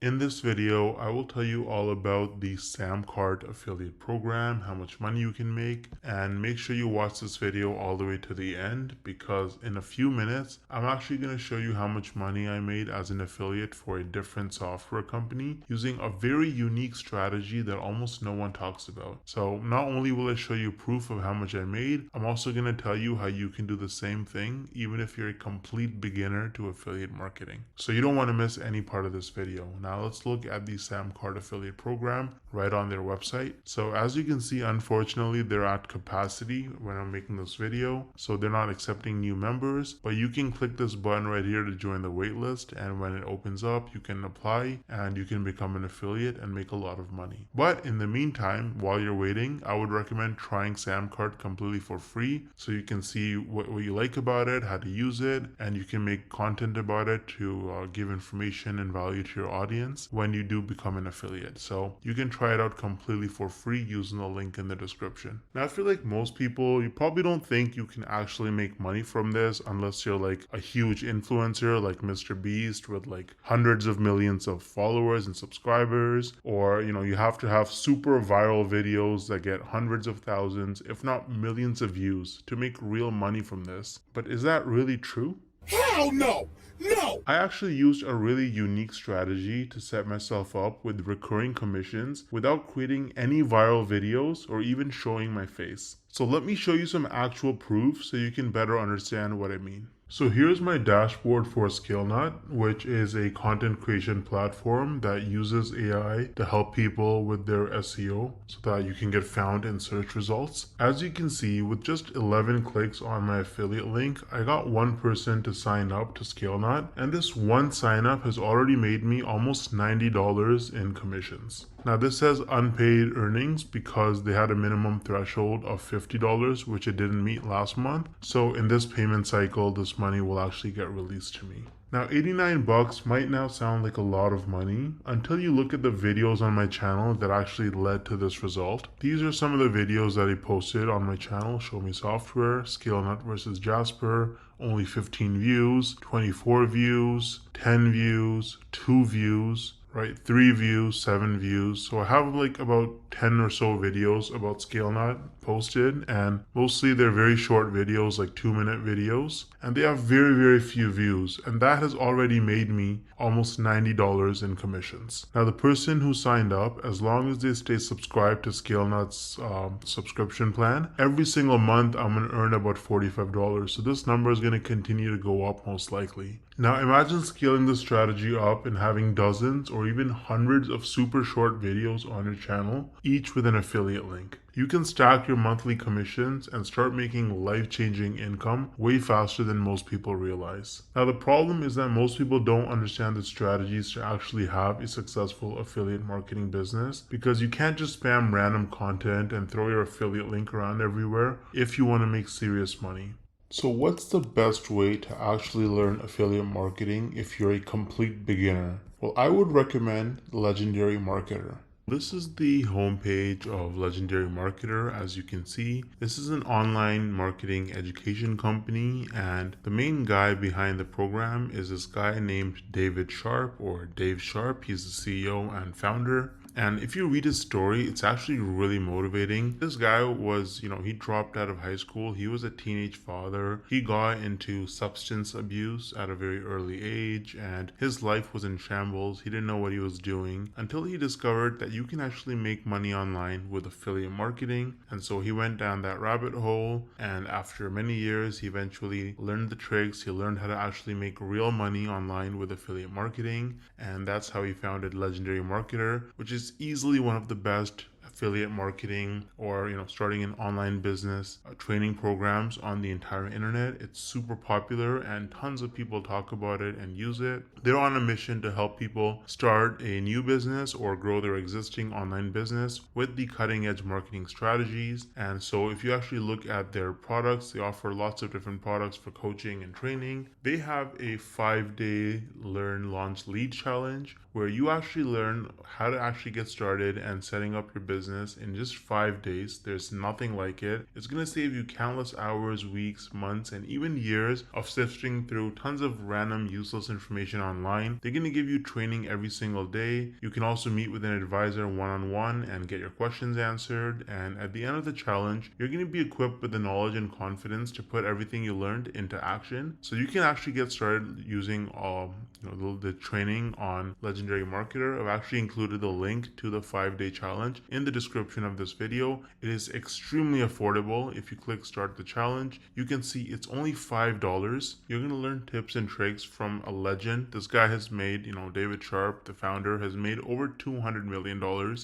In this video, I will tell you all about the Samcart affiliate program, how much money you can make, and make sure you watch this video all the way to the end because in a few minutes, I'm actually going to show you how much money I made as an affiliate for a different software company using a very unique strategy that almost no one talks about. So not only will I show you proof of how much I made, I'm also going to tell you how you can do the same thing even if you're a complete beginner to affiliate marketing. So you don't want to miss any part of this video. Now let's look at the Samcart affiliate program right on their website. So as you can see, unfortunately, they're at capacity when I'm making this video. So they're not accepting new members, but you can click this button right here to join the waitlist. And when it opens up, you can apply and you can become an affiliate and make a lot of money. But in the meantime, while you're waiting, I would recommend trying Samcart completely for free so you can see what you like about it, how to use it, and you can make content about it to give information and value to your audience when you do become an affiliate. So you can try it out completely for free using the link in the description. Now I feel like most people, you probably don't think you can actually make money from this unless you're like a huge influencer like Mr. Beast with like hundreds of millions of followers and subscribers, or you have to have super viral videos that get hundreds of thousands if not millions of views to make real money from this. But is that really true? Hell no! No! I actually used a really unique strategy to set myself up with recurring commissions without creating any viral videos or even showing my face. So let me show you some actual proof so you can better understand what I mean. So here's my dashboard for ScaleNut, which is a content creation platform that uses AI to help people with their SEO so that you can get found in search results. As you can see, with just 11 clicks on my affiliate link, I got one person to sign up to ScaleNut, and this one sign up has already made me almost $90 in commissions. Now this says unpaid earnings because they had a minimum threshold of $50, which it didn't meet last month. So in this payment cycle, this money will actually get released to me. Now 89 bucks might now sound like a lot of money until you look at the videos on my channel that actually led to this result. These are some of the videos that I posted on my channel: Show Me Software, ScaleNut versus Jasper, only 15 views, 24 views, 10 views, 2 views, right? 3 views, 7 views. So I have like about 10 or so videos about ScaleNut posted, and mostly they're very short videos, like 2-minute videos, and they have very few views, and that has already made me almost $90 in commissions. Now the person who signed up, as long as they stay subscribed to ScaleNut's subscription plan, every single month I'm going to earn about $45. So this number is going to continue to go up most likely. Now imagine scaling this strategy up and having dozens or even hundreds of super short videos on your channel, each with an affiliate link. You can stack your monthly commissions and start making life-changing income way faster than most people realize. Now the problem is that most people don't understand the strategies to actually have a successful affiliate marketing business, because you can't just spam random content and throw your affiliate link around everywhere if you want to make serious money. So what's the best way to actually learn affiliate marketing if you're a complete beginner? Well, I would recommend Legendary Marketer. This is the homepage of Legendary Marketer. As you can see, this is an online marketing education company, and the main guy behind the program is this guy named David Sharp, or Dave Sharp. He's the CEO and founder. And if you read his story, it's actually really motivating. This guy was, he dropped out of high school. He was a teenage father. He got into substance abuse at a very early age, and his life was in shambles. He didn't know what he was doing until he discovered that you can actually make money online with affiliate marketing. And so he went down that rabbit hole, and after many years, he eventually learned the tricks. He learned how to actually make real money online with affiliate marketing, and that's how he founded Legendary Marketer, which is easily one of the best affiliate marketing or starting an online business training programs on the entire internet. It's super popular and tons of people talk about it and use it. They're on a mission to help people start a new business or grow their existing online business with the cutting edge marketing strategies. And so if you actually look at their products, they offer lots of different products for coaching and training. They have a 5-day learn launch lead challenge where you actually learn how to actually get started and setting up your business business in just 5 days. There's nothing like it. It's going to save you countless hours, weeks, months, and even years of sifting through tons of random useless information online. They're going to give you training every single day. You can also meet with an advisor one-on-one and get your questions answered. And at the end of the challenge, you're going to be equipped with the knowledge and confidence to put everything you learned into action. So you can actually get started using the training on Legendary Marketer. I've actually included the link to the 5-day challenge in the description of this video. It is extremely affordable. If you click start the challenge, you can see it's only $5. You're going to learn tips and tricks from a legend. This guy has made, David Sharp, the founder, has made over $200 million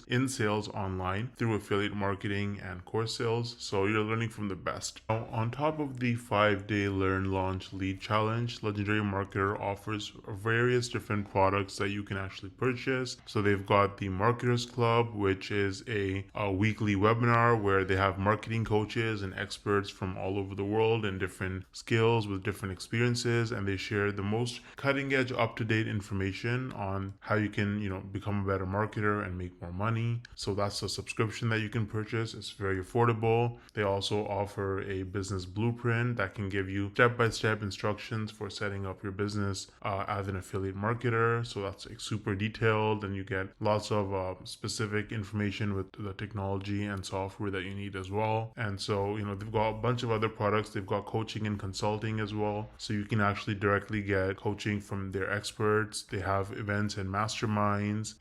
in sales online through affiliate marketing and course sales. So you're learning from the best. Now, on top of the 5-day learn, launch, lead challenge, Legendary Marketer offers various different products that you can actually purchase. So they've got the Marketers Club, which is a weekly webinar where they have marketing coaches and experts from all over the world and different skills with different experiences, and they share the most cutting edge, up-to-date information on how you can become a better marketer and make more money. So that's a subscription that you can purchase. It's very affordable. They also offer a business blueprint that can give you step-by-step instructions for setting up your business as an affiliate marketer. So that's super detailed, and you get lots of specific information with the technology and software that you need as well. And so they've got a bunch of other products. They've got coaching and consulting as well, so you can actually directly get coaching from their experts. They have events and masterminds.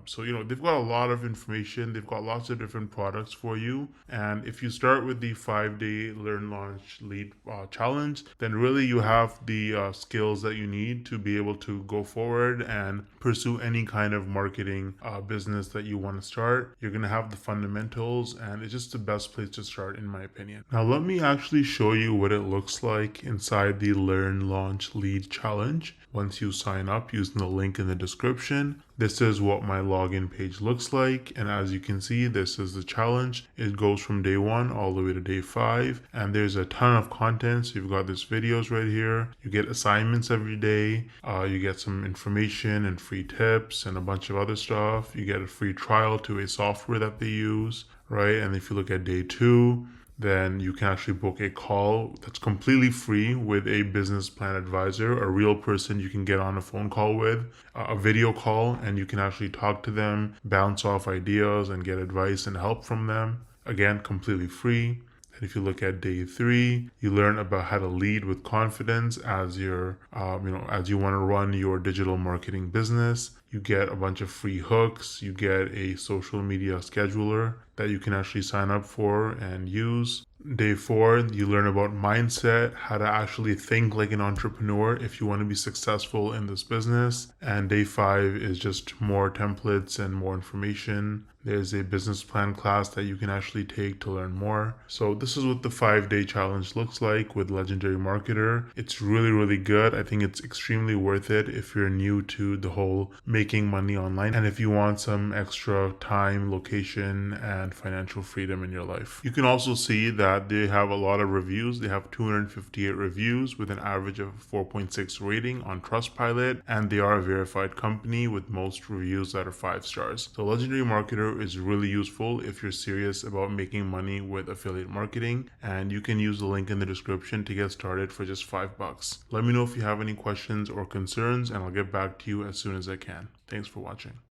So they've got a lot of information. They've got lots of different products for you. And if you start with the 5-day learn, launch, lead challenge, then really you have the skills that you need to be able to go forward and pursue any kind of marketing business that you want to start. You're going to have the fundamentals, and it's just the best place to start, in my opinion. Now let me actually show you what it looks like inside the learn, launch, lead challenge. Once you sign up using the link in the description, this is what my login page looks like. And as you can see, this is the challenge. It goes from day 1 all the way to day 5. And there's a ton of content. So you've got these videos right here. You get assignments every day. You get some information and free tips and a bunch of other stuff. You get a free trial to a software that they use, right? And if you look at day 2, then you can actually book a call that's completely free with a business plan advisor, a real person you can get on a phone call with, a video call, and you can actually talk to them, bounce off ideas, and get advice and help from them. Again, completely free. And if you look at day 3, you learn about how to lead with confidence as you're, as you want to run your digital marketing business. You get a bunch of free hooks. You get a social media scheduler that you can actually sign up for and use. Day 4, you learn about mindset, how to actually think like an entrepreneur if you want to be successful in this business. And day 5 is just more templates and more information. There's a business plan class that you can actually take to learn more. So this is what the 5-day challenge looks like with Legendary Marketer. It's really, really good. I think it's extremely worth it if you're new to the whole making money online, and if you want some extra time, location, and financial freedom in your life. You can also see that they have a lot of reviews. They have 258 reviews with an average of 4.6 rating on Trustpilot, and they are a verified company with most reviews that are 5 stars. So Legendary Marketer is really useful if you're serious about making money with affiliate marketing, and you can use the link in the description to get started for just $5. Let me know if you have any questions or concerns, and I'll get back to you as soon as I can. Thanks for watching.